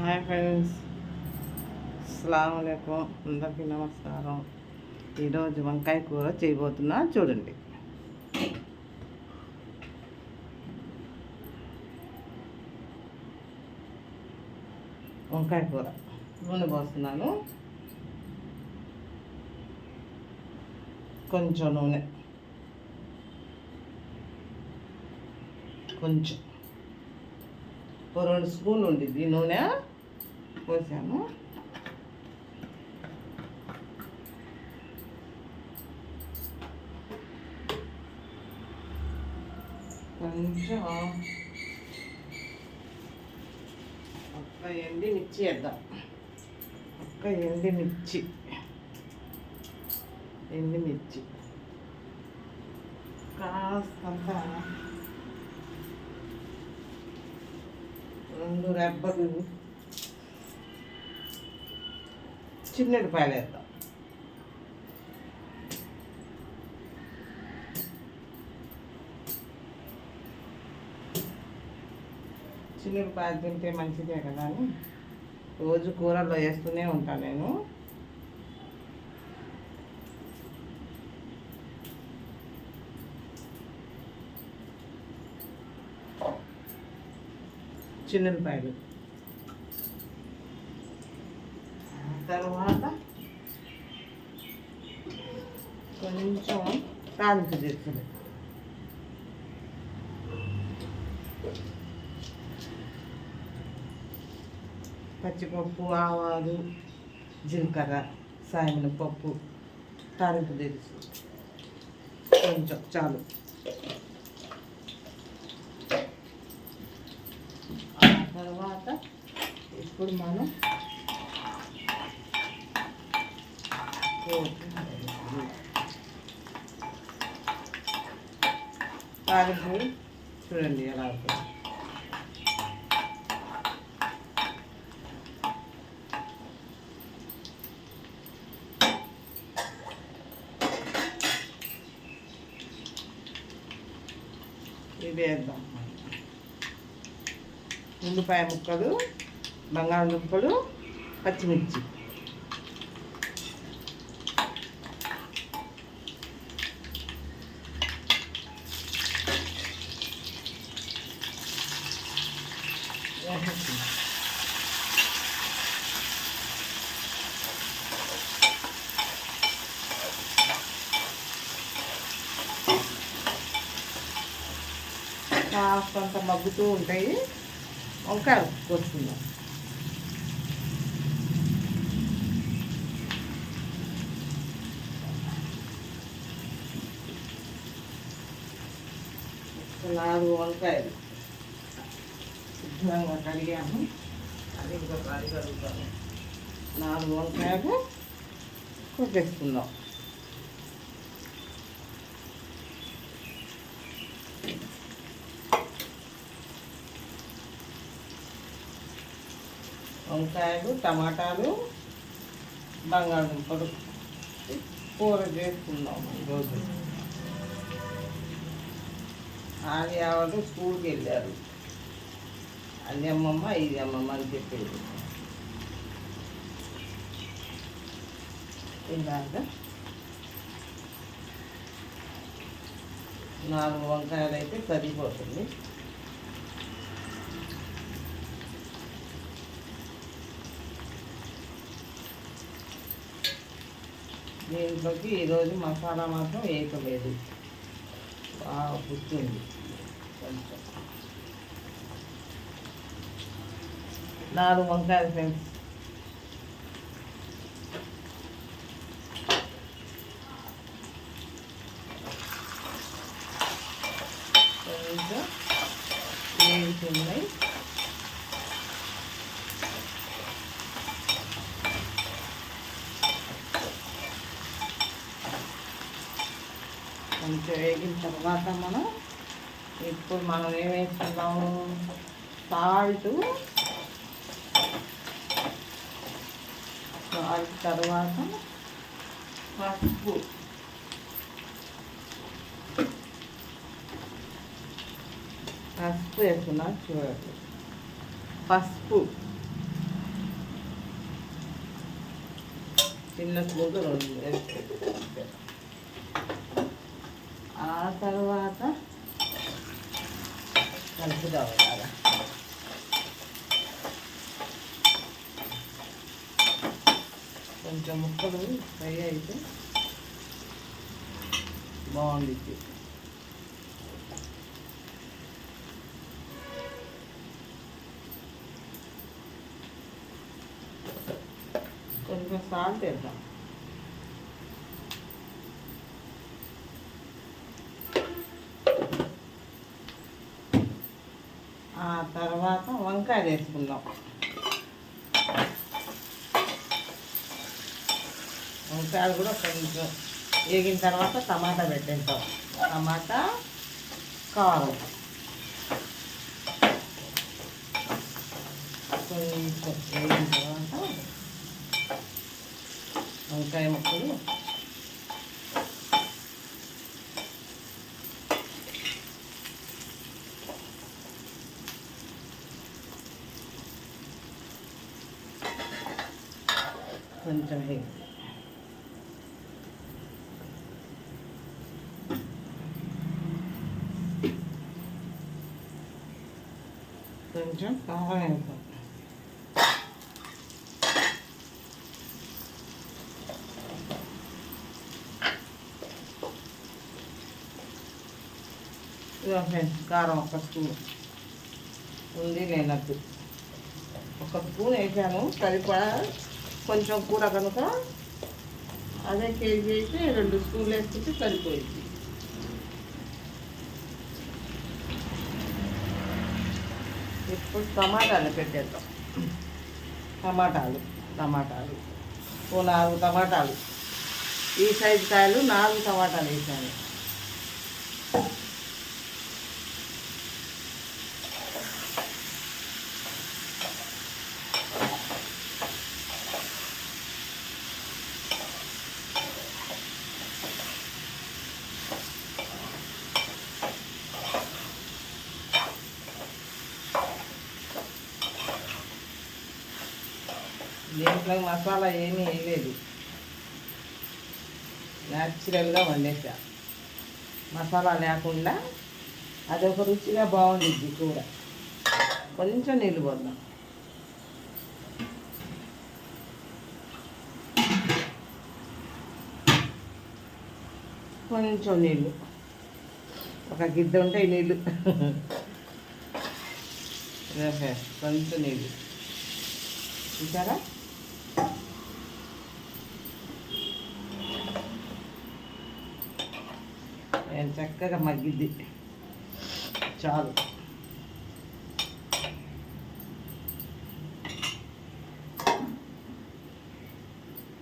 Hi friends, అస్సలాము అలైకుం. అందరికీ నమస్కారం. ఈరోజు వంకాయ కూర చేయబోతున్నా, చూడండి. వంకాయ కూర నూనె పోస్తున్నాను, కొంచెం నూనె, కొంచెం 2 స్పూన్లు ఉండిద్ది నూనె పోసాను. కొంచెం ఒక్క ఎండిమిర్చి వేద్దాం. ఒక్క ఎండిమిర్చి కాస్తంత 2 రెబ్బలు చిన్నపాయలు వేద్దాం. చిన్నపాయలు తింటే మంచిదే కదా అని రోజు కూరల్లో వేస్తూనే ఉంటాను నేను. చిన్నపాయలు తర్వాత కొంచెం తాలింపు దినుసులు, పచ్చిపప్పు, ఆవాలు, జీలకర్ర, సాయమిన పప్పు, తాలింపు దినుసు కొంచెం చాలు. తర్వాత ఇప్పుడు మనం తాలింపు చూడండి ఎలా అవుతుంది. ఇది వేద్దాం. ఉల్లిపాయ ముక్కలు, బంగాళదుంపలు, పచ్చిమిర్చి, కాస్తంత మగ్గుతూ ఉంటాయి. వంకాయ కోసుకుందాం. నాలుగు వంకాయలు శుభ్రంగా కడిగాము, అది ఇంకొకసారి కడుగుతాను. 4 వంకాయలు కొట్టేసుకుందాం. వంకాయలు, టమాటాలు, బంగాళదుంపలు కూర చేసుకుందాం ఈరోజు. ఆవిడ స్కూల్కి వెళ్ళారు. అది అమ్మమ్మ ఇది అమ్మమ్మ అని చెప్పేది. ఇలాగా 4 వంకాయలు అయితే సరిపోతుంది. దీంట్లోకి ఈరోజు మసాలా మాత్రం వేయలేదు, బాగా పుట్టింది. కొంచెం 4 వంకాయలు ఫ్రెండ్స్. కొంచెం వేగుతున్నాయి. కొంచెం వేగిన తర్వాత ఇప్పుడు మనం ఏం వేసుకున్నాము, సాల్ట్ తర్వాత పసుపు, వేసుకున్నాను చూడండి. పసుపు చిన్న స్పూన్లు 2 వేసుకోవాలి. ఆ తర్వాత కలుపుదాం బాగా. కొంచెం ముక్కలు ఫ్రై అయితే బాగుండిద్ది. కొంచెం సాల్ట్ వేద్దాం. ఆ తర్వాత వంకాయలు వేసుకుందాం. వంకాయలు కూడా కొంచెం వేగిన తర్వాత టమాటా పెట్టేద్దాం. టమాటా, కారం, కొంచెం వేగిన తర్వాత వంకాయ ముక్కలు కొంచెం వేగి కొంచెం కారం వేద్దాం. కారం 1 స్పూన్ ఉంది లేనట్టు 1 స్పూన్ వేసాను. సరిపడా కొంచెం కూర కనుక అదే కేజీ అయితే 2 స్పూన్లు వేసుకుంటే సరిపోయింది. ఇప్పుడు టమాటాలు పెట్టేద్దాం. టమాటాలు ఓ 4 టమాటాలు, ఈ సైజు కాయలు 4 టమాటాలు వేసాను. దీంట్లో మసాలా ఏమీ వేయలేదు, న్యాచురల్గా వండేసా. మసాలా లేకుండా అదొక రుచిగా బాగుండిద్ది కూర. కొంచెం నీళ్ళు పోద్దాం. కొంచెం నీళ్ళు, 1 గిద్దె ఉంటాయి నీళ్ళు. కొంచెం నీళ్ళు చూసారా? చక్కగా మగ్గిద్ది, చాలు.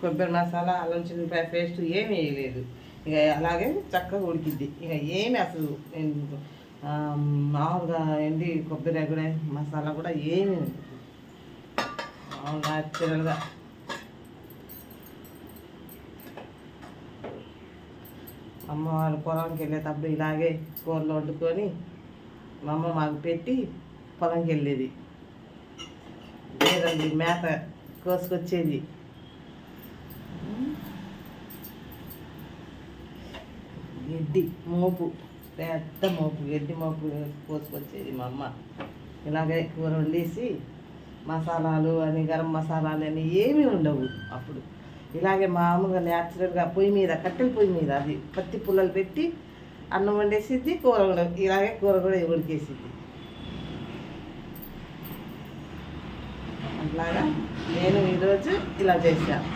కొబ్బరి మసాలా, అల్లం చిల్లిపాయ పేస్ట్ ఏమి వేయలేదు. ఇక అలాగే చక్కగా ఉడికిద్ది. ఇక ఏమి అసలు మామూలుగా ఎండి కొబ్బరి కూడా మసాలా కూడా ఏమి న్యాచురల్గా. అమ్మ వాళ్ళు పొలంకి వెళ్ళేటప్పుడు ఇలాగే కూరలు వండుకొని మా అమ్మ మాకు పెట్టి పొలంకి వెళ్ళేది. లేదండి మేత కోసుకొచ్చేది. గడ్డి మోపు, పెద్ద మోపు, గడ్డి మోపు కోసుకొచ్చేది మా అమ్మ. ఇలాగే కూర వండేసి మసాలాలు అని గరం మసాలాలు అని ఏమీ ఉండవు అప్పుడు. ఇలాగే మామూలుగా న్యాచురల్గా పొయ్యి మీద, కట్టెల పొయ్యి మీద అది పత్తి పుల్లలు పెట్టి అన్నం వండేసిద్ది, కూర కూడా ఇలాగే కూర కూడా ఉడికేసిద్ది. అట్లాగా నేను ఈరోజు ఇలా చేశాను,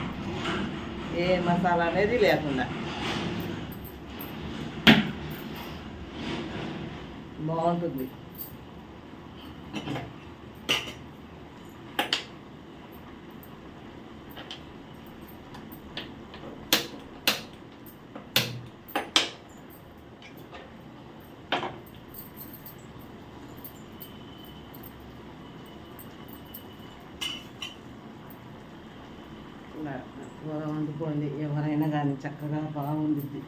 ఏ మసాలా అనేది లేకుండా. బాగుంటుంది. కూర వండుకోండి ఎవరైనా కానీ, చక్కగా బాగుంటుంది.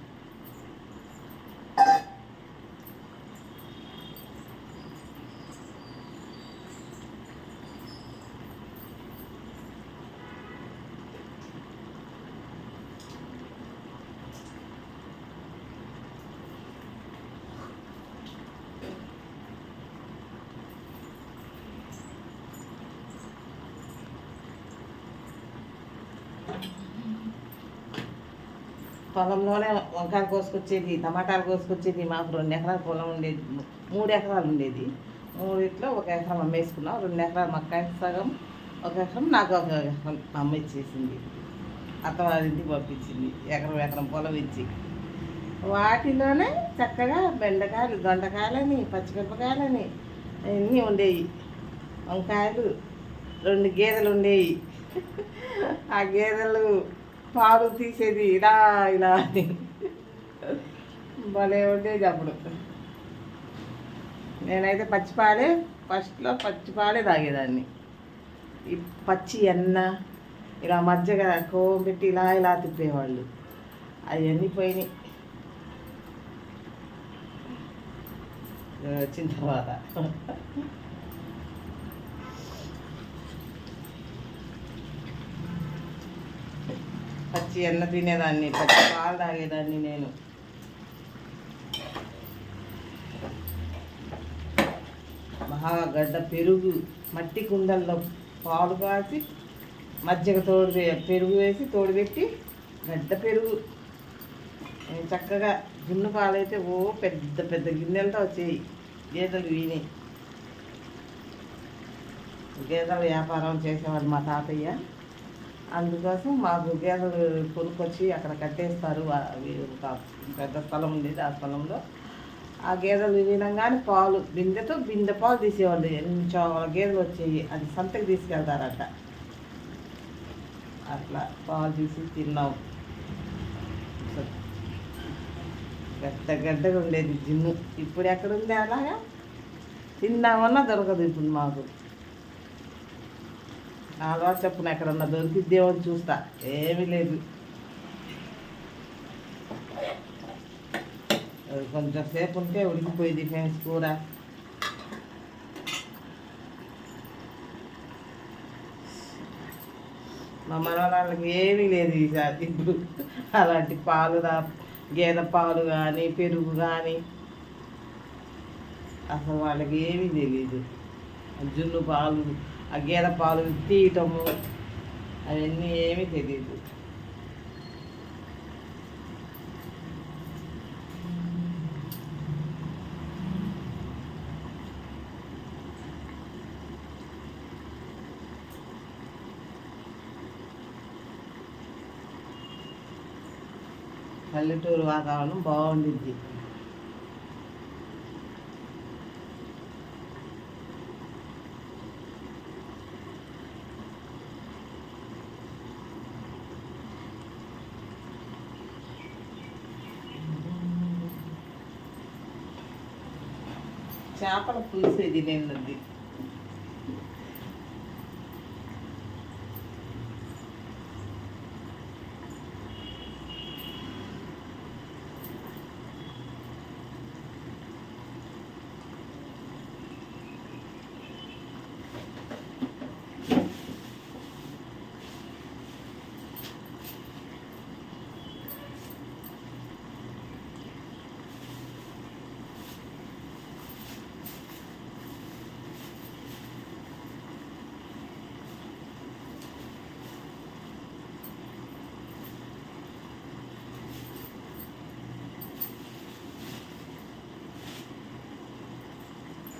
పొలంలోనే వంకాయలు కోసుకొచ్చేది, టమాటాలు కోసుకొచ్చేది. మాకు 2 ఎకరాల పొలం ఉండేది, 3 ఎకరాలు ఉండేది. 3 ఒక ఎకరం అమ్మేసుకున్నాం. 2 ఎకరాలు మా అక్కకి సగం, 1 ఎకరం నాకు, 1 ఎకరం మా అమ్మ ఇచ్చేసింది. అత్తవారింటికి పంపించింది. ఎకరం పొలం ఇచ్చి వాటిలోనే చక్కగా బెండకాయలు, దొండకాయలని, పచ్చిమిరపకాయలని అన్నీ ఉండేవి. వంకాయలు, 2 గేదెలు ఉండేవి. ఆ గేదెలు పాలు తీసేది ఇలా ఇలా అని భలే ఉండేది అప్పుడు. నేనైతే ఫస్ట్లో పచ్చిపాలే తాగేదాన్ని. ఈ పచ్చి ఎన్న ఇలా మజ్జిగ కోవం పెట్టి ఇలా ఇలా తిప్పేవాళ్ళు. అవన్నీ పోయినాయి వచ్చిన తర్వాత. పచ్చి ఎన్న తినేదాన్ని, పచ్చి పాలు తాగేదాన్ని నేను. మహాగడ్డ పెరుగు, మట్టి కుండల్లో పాలు కాచి మజ్జిగ పెరుగు వేసి తోడుపెట్టి గడ్డ పెరుగు చక్కగా జున్ను పాలైతే పెద్ద పెద్ద గిన్నెలతో వచ్చేవి. గేదెలు వీని గేదెల వ్యాపారం చేసేవాడు మా తాతయ్య. అందుకోసం మాకు గేదెలు కొనుక్కొచ్చి అక్కడ కట్టేస్తారు. ఒక పెద్ద స్థలం ఉండేది. ఆ స్థలంలో ఆ గేదెలు వినంగానే పాలు బిందె పాలు తీసేవాళ్ళు. ఎన్ని చాలా గేదెలు వచ్చేవి. అది సంతకి తీసుకెళ్తారట. అట్లా పాలు తీసి తిన్నాం. గడ్డగా ఉండేది జిన్ను. ఇప్పుడు ఎక్కడుంది అలాగా? తిందామన్నా దొరకదు ఇప్పుడు మాకు. అలవాటు చెప్పున ఎక్కడన్నా దొరికిద్దేమో చూస్తా, ఏమీ లేదు. కొంచెం సేపు ఉంటే ఉడికిపోయింది ఫ్రెండ్స్ కూర. మా మనవరాళ్ళకి ఏమీ లేదు ఈసారి ఇప్పుడు. అలాంటి పాలు గేదె పాలు కానీ పెరుగు కానీ అసలు వాళ్ళకి ఏమీ తెలియదు. జున్ను పాలు, ఆ గేదె పాలు తీయటము అవన్నీ ఏమీ తెలియదు. పల్లెటూరు వాతావరణం బాగుండిద్ది. చేపల పులుసు ఇది నిన్నది.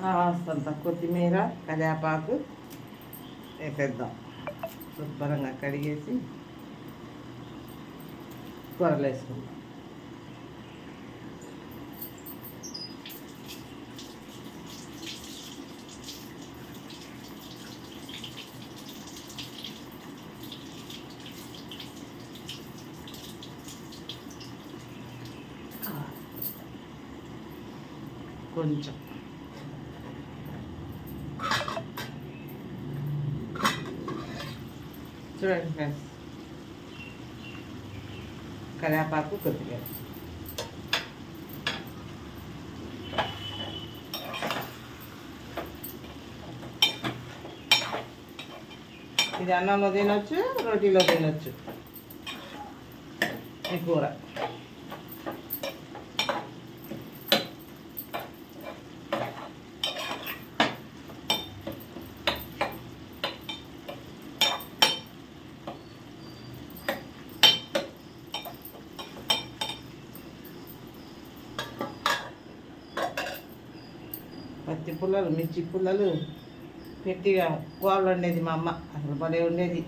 కాస్తంత కొత్తిమీర, కరివేపాకు వేసేద్దాం. శుభ్రంగా కడిగేసి కూరలు వేసుకుందాం. కొంచెం చూడండి ఫ్రెండ్స్, కరివేపాకు, కొత్తిమీర. ఇది అన్నంలో తినొచ్చు, రోటీలో తినొచ్చు ఈ కూర. పుల్లలు మిర్చి పుల్లలు పెట్టిగా కూరలు వండేది మా అమ్మ. అసలు భలే ఉండేది.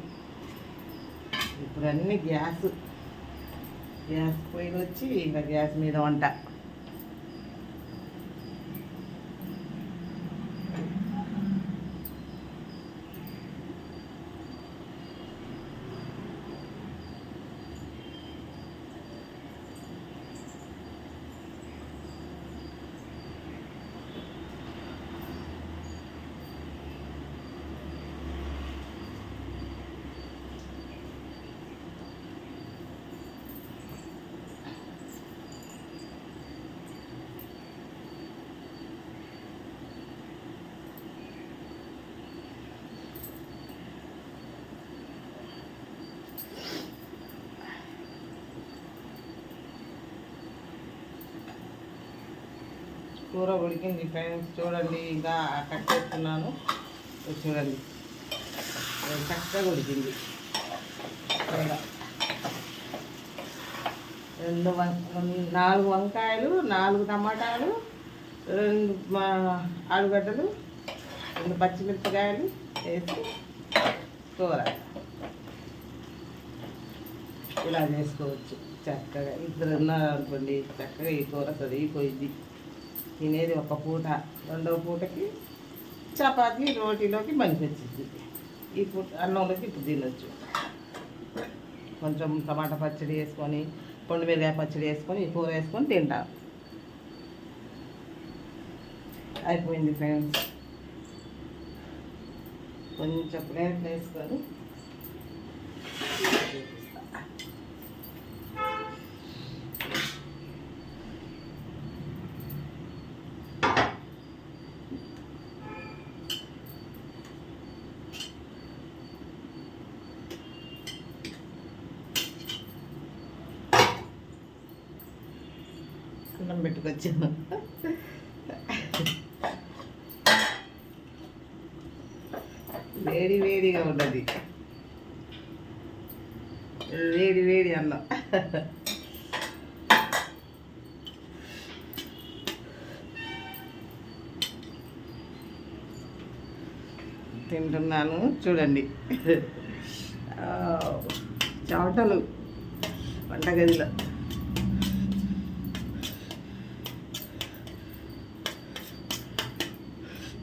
ఇప్పుడు అన్నీ గ్యాస్ పొయ్యిలు వచ్చి ఇంకా గ్యాస్ మీద వంట. కూర ఉడికింది ఫ్రెండ్స్, చూడండి. ఇంకా కట్ చేస్తున్నాను, చూడండి చక్కగా ఉడికింది. 4 వంకాయలు, 4 టమాటాలు, 2 ఆలుగడ్డలు, 2 పచ్చిమిరపకాయలు వేసి కూర ఇలా చేసుకోవచ్చు చక్కగా. 2 ఉన్నారు అనుకోండి, చక్కగా ఈ కూర సరిపోయింది. తినేది ఒక పూట, రెండవ పూటకి చపాతీ రోటీలోకి పనికొచ్చింది. ఈ పూట అన్నంలోకి ఇప్పుడు తినొచ్చు. కొంచెం టమాటా పచ్చడి వేసుకొని, మిరపకాయ పచ్చడి వేసుకొని, ఈ కూర వేసుకొని తింటాం. అయిపోయింది ఫ్రెండ్స్. కొంచెం ప్లేట్ వేసుకొని అన్నం పెట్టుకొచ్చాను. వేడిగా ఉన్నది, వేడి అన్నం. తింటున్నాను చూడండి. చెమటలు వంటగదిలో.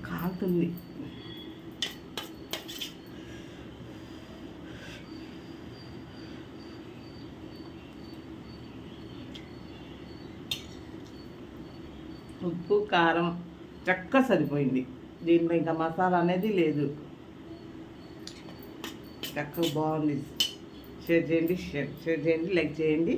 కాలుతుంది. ఉప్పు కారం చక్కగా సరిపోయింది. దీంట్లో ఇంకా మసాలా అనేది లేదు. చక్కగా బాగుంది. షేర్ చేయండి, లైక్ చేయండి.